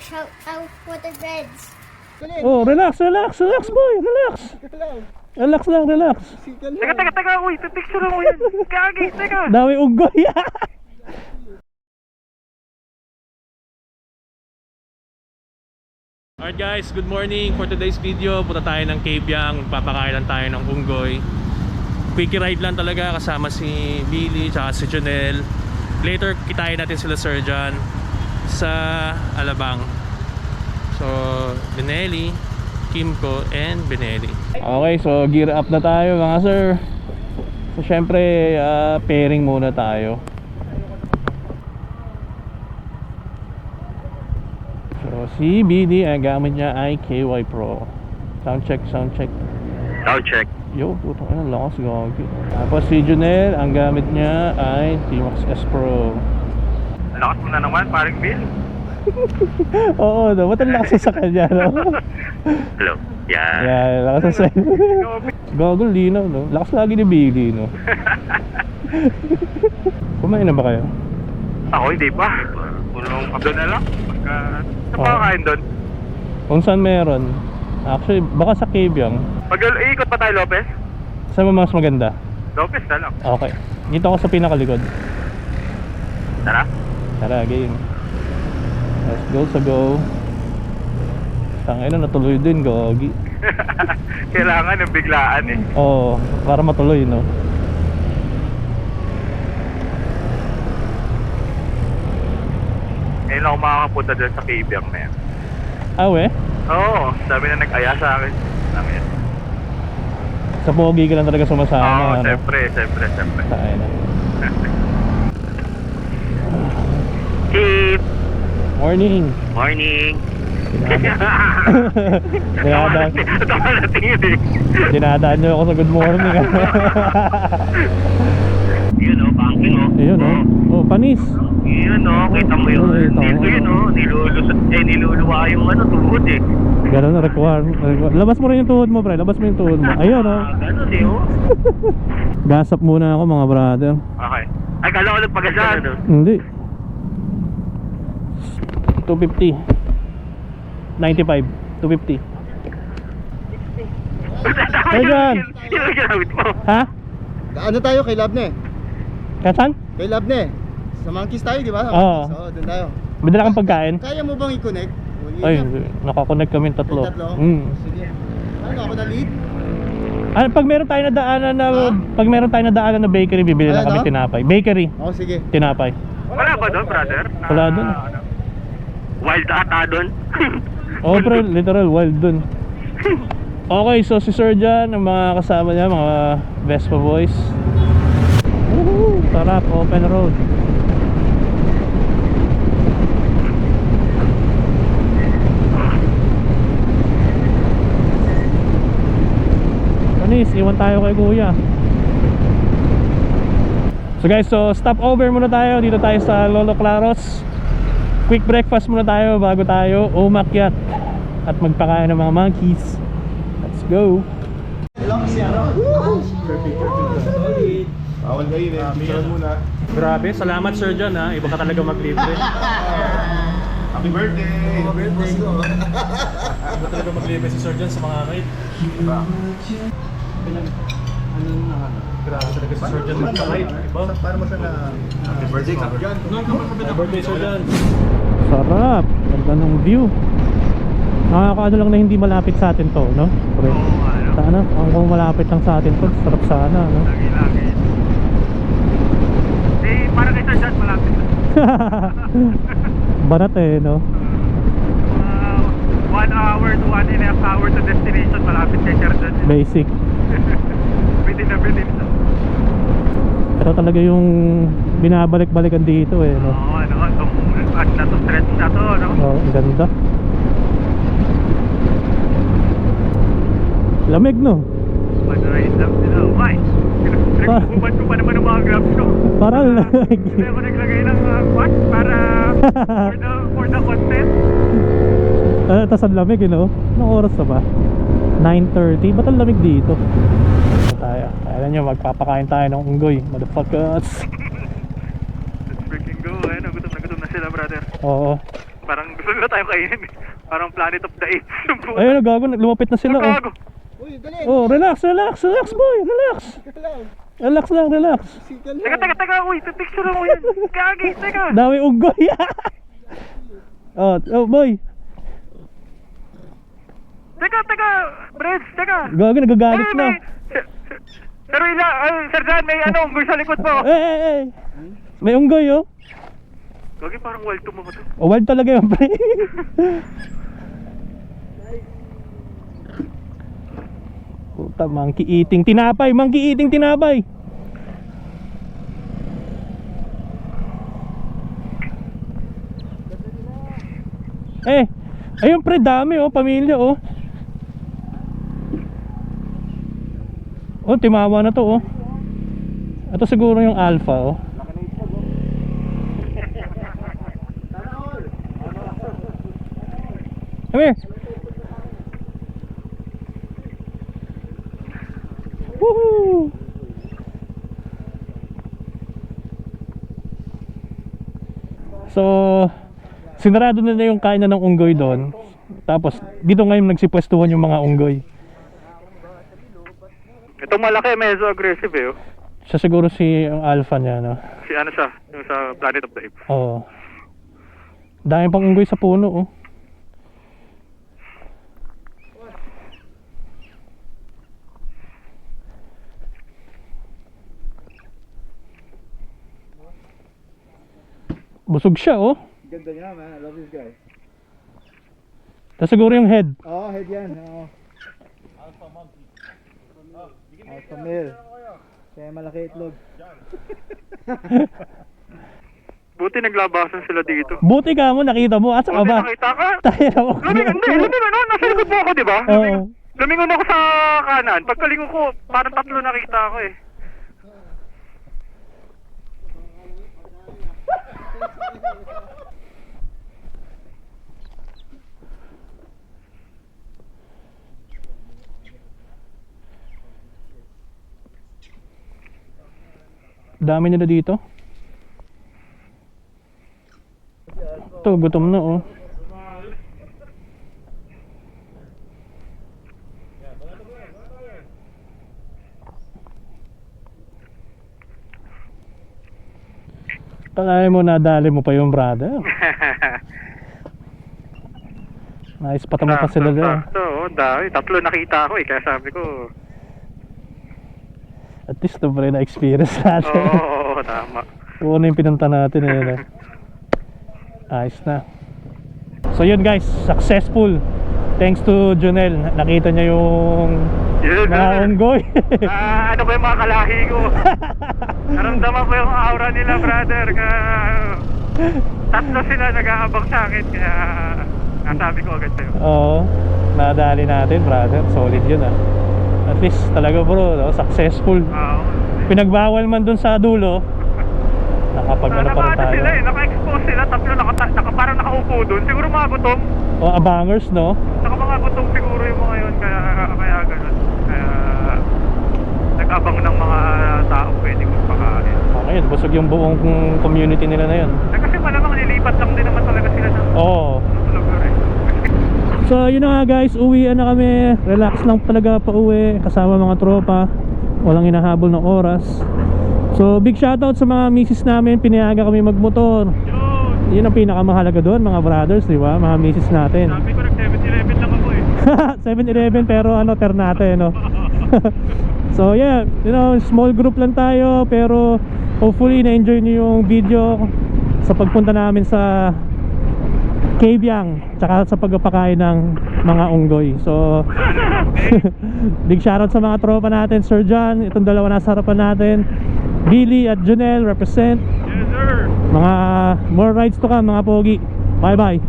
shout out for the Reds. Oh, relax, relax, relax boy, relax. Relax lang, relax. Teka, uy, pipicture mo yan. Kagi, teka. Dami unggoy. Alright guys, good morning. For today's video, punta tayo ng Cabiang. Papakain lang tayo ng unggoy. Quickie ride lang talaga, kasama si Billy tsaka si Jonel. Later, kitain natin sila Sir John sa Alabang. So, Benelli, Kimco, and Benelli. Okay, so gear up na tayo mga sir. So, syempre, pairing muna tayo. So, si BD, ang gamit niya ay KY Pro. Sound check, sound check. Sound check. Yo, putang ina, lakas gagi. Tapos si Junel, ang gamit niya ay T-Max S Pro. Lakas mo na naman, paring Bill. Oo, no, ba't ang lakas sa kanya, no? Hello. Yeah. Yeah, lakas sa Gagol, linaw, no? Lakas lagi ni Billy, no? Kumain na ba kayo? Ako hindi pa. Punong doon na lang. Sa pakain doon. Kung saan meron? Actually, baka sa Cabiang. Ikot pa tayo, Lopez? Saan mo mas maganda? Lopez na lang. Okay. Dito ako sa pinakalikod. Tara. Tara, game. Let's go sa go. Tangay na, natuloy din, gogi. Kailangan ng biglaan eh. Oo, para matuloy, no? Ngayon ako makakapunta doon sa Cabiang na yan. Ah, we? Oo, sabi na nag-aya sa akin. Sabi yan. Sa pogi ka lang talaga sumasama, Oo, ano? siyempre. Tangay na. Chip! Morning! Morning! Dinadaan. Tama na tingin eh. Dinadaan nyo ako sa good morning. Yun o, banking o. Ayun, oh. Oh, panis. Yun o, kita mo yun. Yun o, niluluwa yung tuhod eh. Ganun na require. Labas mo rin yung tuhod mo, pre. Labas mo yung tuhod mo. Ayun, oh. Ganun eh o. Gasap muna ako, mga brother. Okay. Ay, kala ko nagpagasan. Hindi. 250. 95. 250. Hey, John. Yun ang ginamit mo. Ha? Ano tayo kay Labne? Kasan? Kay Labne. Sa Monkeys tayo, di ba? Oo. So, doon tayo. May dala kang pagkain? Kaya mo bang i-connect? Ay, nakakonect kami tatlo. Tatlo? Mm. Sige. Ano ako na lead? Ano, pag meron tayo na daanan na pag meron tayo na daanan na bakery, bibili lang kami tinapay. Bakery, Oo, sige. tinapay. Wala ba doon, brother? Wala doon. Wild ata doon. Oh, pre, literal wild dun. Okay, so si Sir John, ang mga kasama niya, mga Vespa boys. Woohoo! Sarap, open road. Anis, iwan tayo kay kuya. So guys, so stop over muna tayo. Dito tayo sa Lolo Claros. Quick breakfast muna tayo bago tayo umakyat at magpakain ng mga monkeys. Let's go. Bawal kayo eh. Picture muna. Grabe, salamat Sir John ha. Iba ka talaga maglibre. Happy birthday! Happy birthday ko. Iba talaga maglibre si Sir John sa mga ride. Grabe talaga si Sir John magpa-ride. Iba. Para mo sana happy birthday ka. Happy birthday Sir John. Sarap. Ganda ng view. Nakakaano lang na hindi malapit sa atin to, no? Pre. Sana, kung malapit lang sa atin to, sarap sana, no? Lagi. Eh, para kay Sir John, malapit na. Banat eh, no? 1 hour to 1.5 hour to destination, malapit kay Sir John. Basic. Within na. Ito talaga yung binabalik-balikan dito eh, no? Oo, itong stretch na to, no? Oh, ang ganda. Lamig, no? Mag-ride lang sila. Why? Nagbububan ko pa naman ng mga grabs ko. Parang lamig. Hindi ako naglagay ng watch para for the content. Tapos ang lamig, you know? Anong oras na ba? 9:30? Ba't ang lamig dito? Tayo. Alam nyo, magpapakain tayo ng unggoy. Motherfuckers. Let's freaking go. Gutom na sila, brother. Oo. Parang Susunod na tayong kainin. Parang Planet of the Apes. Ayun, gago, lumapit na sila. Gago. Uy, dali. Oh, relax boy, relax. Relax lang, relax. Teka, uy, pipicture mo yan. Gagi, teka. Dami unggoy. Oh, boy. Teka, Breds, teka. Gago, nagagalit na. Pero Sir John, may unggoy sa likod mo. Eh. May unggoy, oh. Gagi, parang wild to mo to. Oh, wild talaga yun, pre. Puta, monkey eating tinapay. Ayun pre, dami oh, pamilya oh. Oh, timawa na to oh. Ito siguro yung alpha oh. Come here. Woohoo! So, sinarado na yung kainan ng unggoy doon. Tapos, dito ngayon nagsipwestuhan yung mga unggoy. Itong malaki, medyo aggressive eh. Oh. Siya siguro si ang alpha niya, no? Si ano siya, yung sa Planet of the Apes. Oo. Dami pang unggoy sa puno, oh. Busog siya, oh. Ganda niya, man. I love this guy. Tapos siguro yung head. Oo, head yan. Oo. Alpha male. Kaya malaki itlog. Buti naglabasan sila dito. Buti ka mo, nakita mo. Asa ka Buti ba? nakita ka? Tayo na ako. Lumingon, no? Nasa likod mo ako, di ba? Oo. Lumingon ako sa kanan. Pagkalingon ko, parang 3 nakita ako eh. Dami nila dito. Ito, gutom na oh. Kalahin mo, nadali mo pa yung brother. Nice, patama pa sila doon. Oo, dami. 3 nakita ako eh, kaya sabi ko. At least ito pa rin na-experience natin. Oo, tama. Kung ano yung pinunta natin eh. Ayos na. So yun guys, successful. Thanks to Jonel. Nakita niya yung mga unggoy. Ano ba yung mga kalahi ko? Naramdaman ko yung aura nila, brother. 3 sila nag-aabang sa akin, kaya nasabi ko agad sa'yo. Oo, nadali natin brother. Solid yun ah. At least talaga bro, no? Successful. Pinagbawal man dun sa dulo, nakapag-ano pa rin tayo. Sila eh, naka-expose sila, 3 parang nakaupo dun. Siguro mga gutom. O abangers, no? Mga gutom siguro yung mga yun, kaya ganun. Kaya nag-abang ng mga tao pwedeng magpakain. Okay, busog yung buong community nila na yun. Kasi malamang nilipat lang din naman talaga sila sa Oo. lugar eh. So yun na nga guys, uwian na kami. Relax lang talaga pa uwi, kasama mga tropa. Walang hinahabol ng oras. So big shoutout sa mga misis namin, pinayaga kami magmotor. Yun ang pinakamahalaga doon mga brothers, di ba? Mga misis natin. Sabi ko nag 7-Eleven lang ako eh. 7-Eleven pero ano, Ternate, no? So yeah, you know, small group lang tayo, pero hopefully na-enjoy niyo yung video sa pagpunta namin sa Kabyang, tsaka sa pagpapakain ng mga unggoy. So big shoutout sa mga tropa natin, Sir John, itong dalawa nasa harapan natin, Billy at Jonel represent. Yes sir. Mga more rides to come mga pogi. Bye bye.